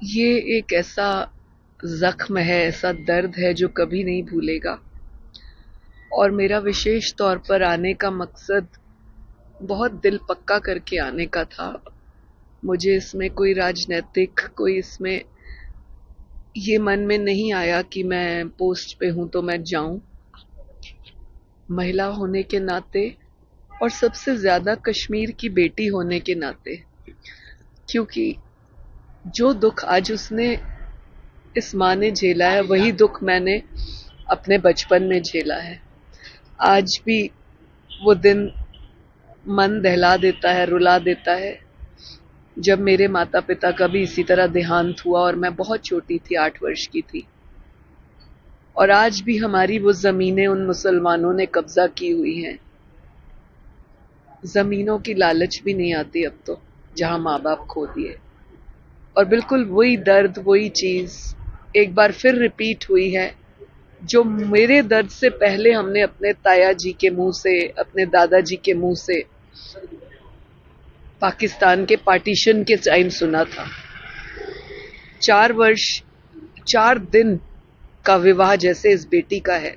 ये एक ऐसा जख्म है, ऐसा दर्द है जो कभी नहीं भूलेगा। और मेरा विशेष तौर पर आने का मकसद बहुत दिल पक्का करके आने का था। मुझे इसमें कोई राजनीतिक, कोई इसमें ये मन में नहीं आया कि मैं पोस्ट पे हूं तो मैं जाऊं। महिला होने के नाते और सबसे ज्यादा कश्मीर की बेटी होने के नाते, क्योंकि जो दुख आज उसने, इस माँ ने झेला है, वही दुख मैंने अपने बचपन में झेला है। आज भी वो दिन मन दहला देता है, रुला देता है, जब मेरे माता पिता का भी इसी तरह देहांत हुआ और मैं बहुत छोटी थी, 8 वर्ष की थी। और आज भी हमारी वो जमीनें उन मुसलमानों ने कब्जा की हुई हैं। जमीनों की लालच भी नहीं आती अब तो, जहां माँ बाप खो दिए। और बिल्कुल वही दर्द, वही चीज एक बार फिर रिपीट हुई है, जो मेरे दर्द से पहले हमने अपने ताया जी के मुंह से, अपने दादाजी के मुंह से पाकिस्तान के पार्टीशन के टाइम सुना था। 4 वर्ष 4 दिन का विवाह जैसे इस बेटी का है,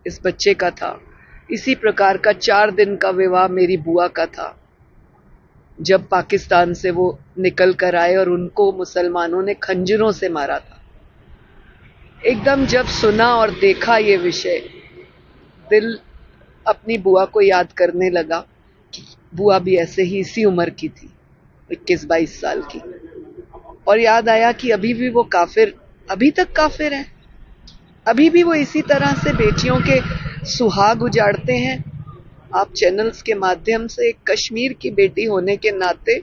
इस बच्चे का था, इसी प्रकार का 4 दिन का विवाह मेरी बुआ का था, जब पाकिस्तान से वो निकल कर आए और उनको मुसलमानों ने खंजरों से मारा था। एकदम जब सुना और देखा ये विषय, दिल अपनी बुआ को याद करने लगा कि बुआ भी ऐसे ही इसी उम्र की थी, 21-22 साल की। और याद आया कि अभी भी वो काफिर, अभी तक काफिर हैं, अभी भी वो इसी तरह से बेटियों के सुहाग उजाड़ते हैं। आप चैनल्स के माध्यम से एक कश्मीर की बेटी होने के नाते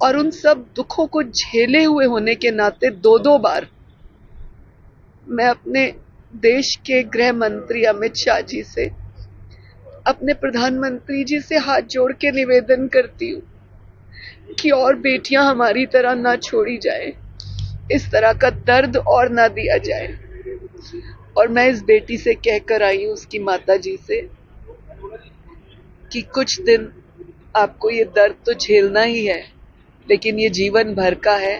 और उन सब दुखों को झेले हुए होने के नाते 2-2 बार मैं अपने देश के गृह मंत्री अमित शाह जी से, अपने प्रधानमंत्री जी से हाथ जोड़ के निवेदन करती हूँ कि और बेटियां हमारी तरह ना छोड़ी जाए, इस तरह का दर्द और ना दिया जाए। और मैं इस बेटी से कहकर आई हूँ, उसकी माता जी से, कि कुछ दिन आपको ये दर्द तो झेलना ही है, लेकिन ये जीवन भर का है।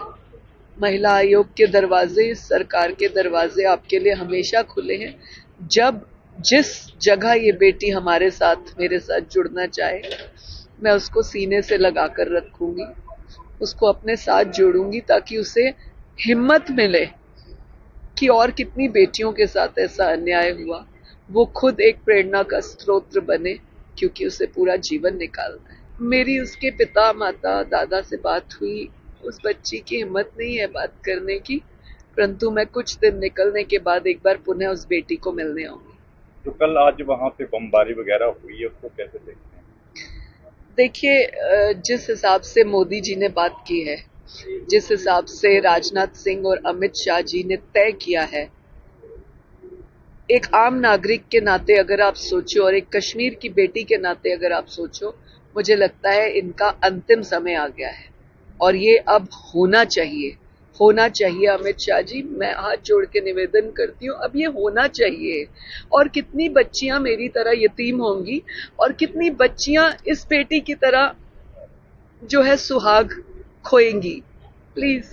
महिला आयोग के दरवाजे, सरकार के दरवाजे आपके लिए हमेशा खुले हैं। जब जिस जगह ये बेटी हमारे साथ, मेरे साथ जुड़ना चाहे, मैं उसको सीने से लगा कर रखूंगी, उसको अपने साथ जोड़ूंगी, ताकि उसे हिम्मत मिले कि और कितनी बेटियों के साथ ऐसा अन्याय हुआ, वो खुद एक प्रेरणा का स्रोत बने, क्योंकि उसे पूरा जीवन निकालना है। मेरी उसके पिता, माता, दादा से बात हुई। उस बच्ची की हिम्मत नहीं है बात करने की, परंतु मैं कुछ दिन निकलने के बाद एक बार पुनः उस बेटी को मिलने आऊंगी। जो कल आज वहां पे बमबारी वगैरह हुई है, उसको कैसे देखते हैं? देखिए, जिस हिसाब से मोदी जी ने बात की है, जिस हिसाब से राजनाथ सिंह और अमित शाह जी ने तय किया है, एक आम नागरिक के नाते अगर आप सोचो और एक कश्मीर की बेटी के नाते अगर आप सोचो, मुझे लगता है इनका अंतिम समय आ गया है और ये अब होना चाहिए, होना चाहिए। अमित शाह जी, मैं हाथ जोड़ के निवेदन करती हूँ, अब ये होना चाहिए। और कितनी बच्चियां मेरी तरह यतीम होंगी और कितनी बच्चियां इस बेटी की तरह जो है सुहाग खोएंगी। प्लीज